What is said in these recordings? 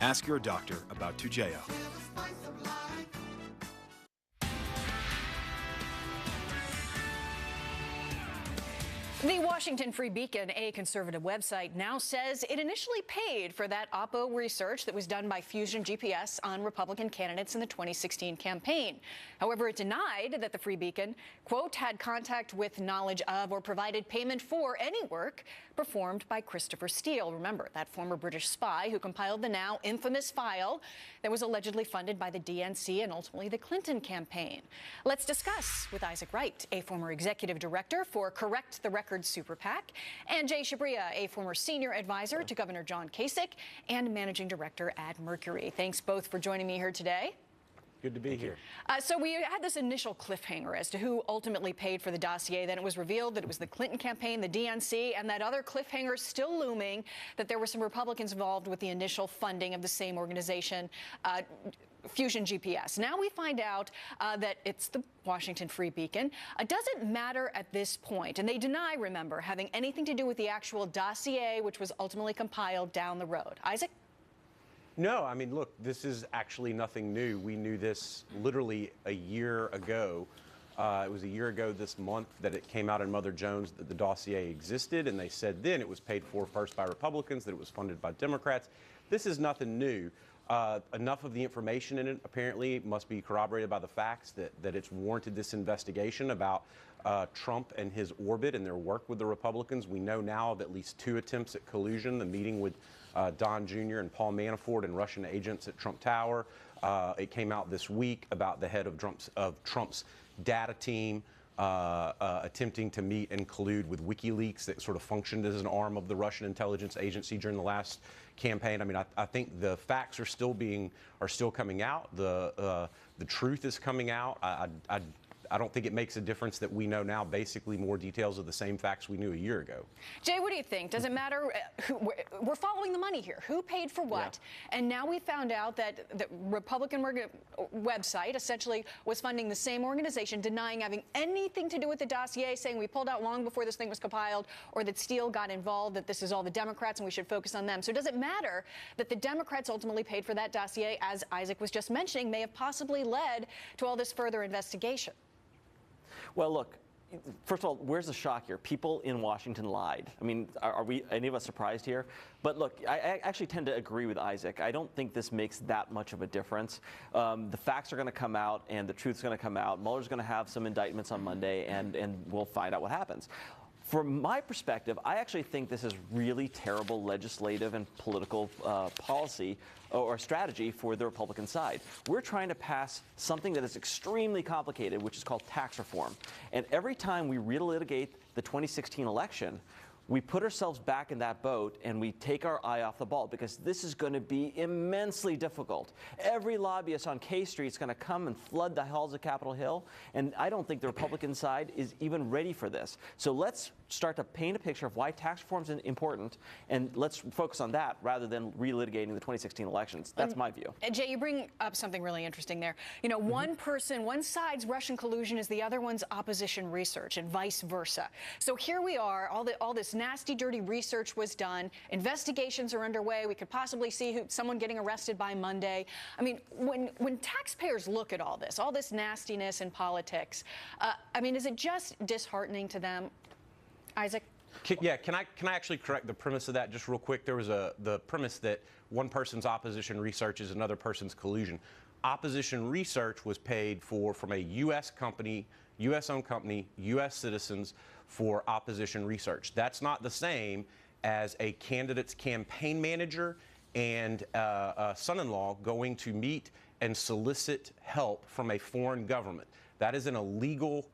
Ask your doctor about Toujeo. The Washington Free Beacon, a conservative website, now says it initially paid for that Oppo research that was done by Fusion GPS on Republican candidates in the 2016 campaign. However, it denied that the Free Beacon, quote, had contact with, knowledge of, or provided payment for any work performed by Christopher Steele. Remember, that former British spy who compiled the now infamous file that was allegedly funded by the DNC and ultimately the Clinton campaign. Let's discuss with Isaac Wright, a former executive director for Correct the Record Super PAC, and Jay Shabria, a former senior advisor to Governor John Kasich and managing director at Mercury. Thanks both for joining me here today. Good to be here. So we had this initial cliffhanger as to who ultimately paid for the dossier. Then it was revealed that it was the Clinton campaign, the DNC, and that other cliffhanger still looming, that there were some Republicans involved with the initial funding of the same organization, Fusion GPS. Now we find out that it's the Washington Free Beacon. Does it matter at this point? And they deny, remember, having anything to do with the actual dossier, which was ultimately compiled down the road. Isaac? No, I mean, look, this is actually nothing new. We knew this literally a year ago. It was a year ago this month that it came out in Mother Jones that the dossier existed, and they said then it was paid for first by Republicans, that it was funded by Democrats. This is nothing new. Enough of the information in it apparently must be corroborated by the facts that it's warranted this investigation about Trump and his orbit and their work with the Republicans. We know now of at least 2 attempts at collusion, the meeting with Don Jr. and Paul Manafort and Russian agents at Trump Tower. It came out this week about the head of Trump's data team attempting to meet and collude with WikiLeaks that sort of functioned as an arm of the Russian intelligence agency during the last campaign. I mean, I think the facts are still coming out. The truth is coming out. I don't think it makes a difference that we know now basically more details of the same facts we knew a year ago. Jay, what do you think? Does it matter? We're following the money here. Who paid for what? Yeah. And now we found out that the Republican website essentially was funding the same organization, denying having anything to do with the dossier, saying we pulled out long before this thing was compiled, or that Steele got involved, that this is all the Democrats and we should focus on them. So does it matter that the Democrats ultimately paid for that dossier, as Isaac was just mentioning, may have possibly led to all this further investigation? Well, look, first of all, where's the shock here? People in Washington lied. I mean, are we, any of us, surprised here? But look, I actually tend to agree with Isaac. I don't think this makes that much of a difference. The facts are going to come out and the truth's going to come out. Mueller's going to have some indictments on Monday, and we'll find out what happens. From my perspective, I actually think this is really terrible legislative and political policy or strategy for the Republican side. We're trying to pass something that is extremely complicated, which is called tax reform. And every time we relitigate the 2016 election, we put ourselves back in that boat and we take our eye off the ball, because this is going to be immensely difficult. Every lobbyist on K Street is going to come and flood the halls of Capitol Hill, and I don't think the Republican side is even ready for this. So let's start to paint a picture of why tax reform is important, and let's focus on that rather than relitigating the 2016 elections. That's my view. Jay, you bring up something really interesting there. You know, one side's Russian collusion is the other one's opposition research, and vice versa. So here we are, all this nasty, dirty research was done. Investigations are underway. We could possibly see someone getting arrested by Monday. I mean, when taxpayers look at all this nastiness in politics, I mean, is it just disheartening to them? Isaac? Yeah, can I actually correct the premise of that just real quick? There was the premise that one person's opposition research is another person's collusion. Opposition research was paid for from a U.S. company, U.S.-owned company, U.S. citizens for opposition research. That's not the same as a candidate's campaign manager and son-in-law going to meet and solicit help from a foreign government. That is an illegal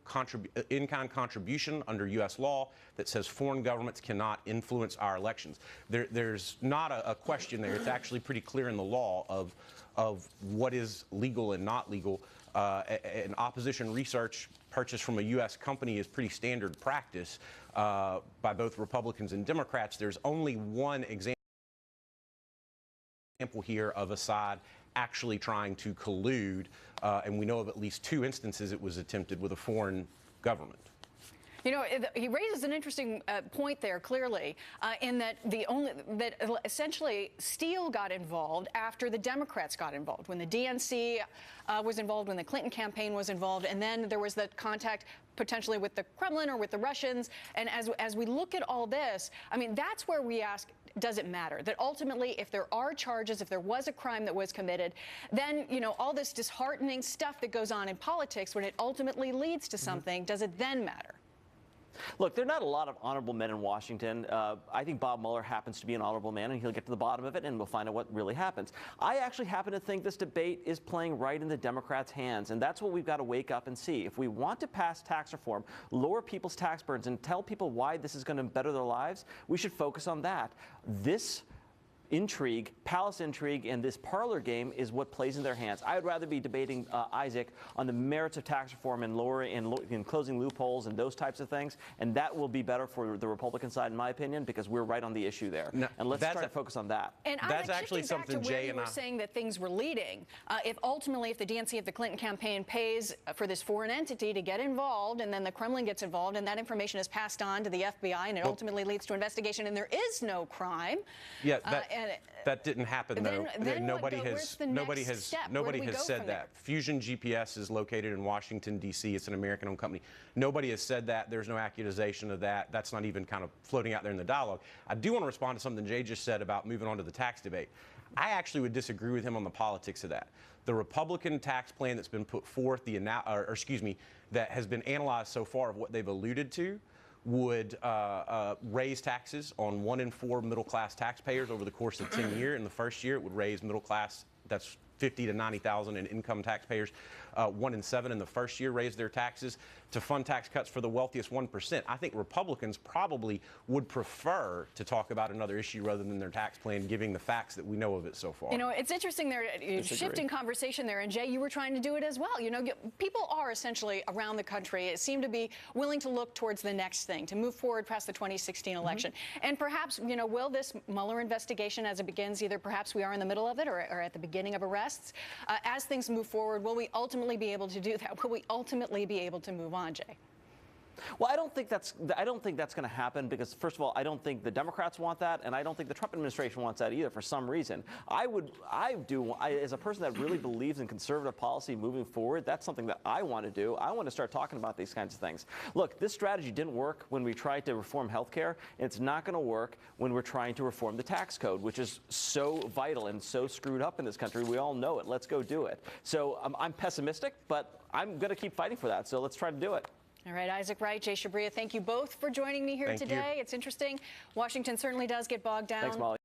in-kind contribution under U.S. law that says foreign governments cannot influence our elections. There's not a question there. It's actually pretty clear in the law of what is legal and not legal. And opposition research purchased from a U.S. company is pretty standard practice by both Republicans and Democrats. There's only one example here of a side actually trying to collude, and we know of at least 2 instances it was attempted with a foreign government. You know, he raises an interesting point there, clearly, in that essentially Steele got involved after the Democrats got involved, when the DNC was involved, when the Clinton campaign was involved, and then there was the contact potentially with the Kremlin or with the Russians. And as we look at all this, I mean, that's where we ask, does it matter? That ultimately, if there are charges, if there was a crime that was committed, then, you know, all this disheartening stuff that goes on in politics, when it ultimately leads to something, does it then matter? Look, there are not a lot of honorable men in Washington. I think Bob Mueller happens to be an honorable man, and he'll get to the bottom of it, and we'll find out what really happens. I actually happen to think this debate is playing right in the Democrats' hands, and that's what we've got to wake up and see. If we want to pass tax reform, lower people's tax burdens, and tell people why this is going to better their lives, we should focus on that. This intrigue, palace intrigue, and this parlor game is what plays in their hands. I would rather be debating Isaac on the merits of tax reform and and closing loopholes and those types of things, and that will be better for the Republican side, in my opinion, because we're right on the issue there. No, and let's try to focus on that. And that's actually something Jay and I were saying that things were leading. If the DNC, if the Clinton campaign pays for this foreign entity to get involved, and then the Kremlin gets involved, and that information is passed on to the FBI, and it ultimately leads to investigation, and there is no crime. Yeah. That didn't happen, though. Nobody has said that. Fusion GPS is located in Washington, D.C. It's an American-owned company. Nobody has said that. There's no accusation of that. That's not even kind of floating out there in the dialogue. I do want to respond to something Jay just said about moving on to the tax debate. I actually would disagree with him on the politics of that. The Republican tax plan that's been put forth, that has been analyzed so far of what they've alluded to, would raise taxes on 1 in 4 middle-class taxpayers over the course of 10 years. In the first year, it would raise middle class, that's 50 to 90,000 in income taxpayers. 1 in 7 in the first year raised their taxes to fund tax cuts for the wealthiest 1%. I think Republicans probably would prefer to talk about another issue rather than their tax plan, giving the facts that we know of it so far. You know, it's interesting there, shifting conversation there, and Jay, you were trying to do it as well. You know, people are essentially around the country seem to be willing to look towards the next thing, to move forward past the 2016 election. And perhaps, you know, will this Mueller investigation, as it begins, either perhaps we are in the middle of it or at the beginning of arrests, as things move forward, will we ultimately be able to do that? Will we ultimately be able to move on, Jay? Well, I don't think that's going to happen because, first of all, I don't think the Democrats want that, and I don't think the Trump administration wants that either for some reason. As a person that really believes in conservative policy moving forward, that's something that I want to do. I want to start talking about these kinds of things. Look, this strategy didn't work when we tried to reform healthcare, and it's not going to work when we're trying to reform the tax code, which is so vital and so screwed up in this country. We all know it. Let's go do it. So I'm pessimistic, but I'm going to keep fighting for that. So let's try to do it. All right, Isaac Wright, Jay Shabria, thank you both for joining me here today. It's interesting. Washington certainly does get bogged down. Thanks, Molly.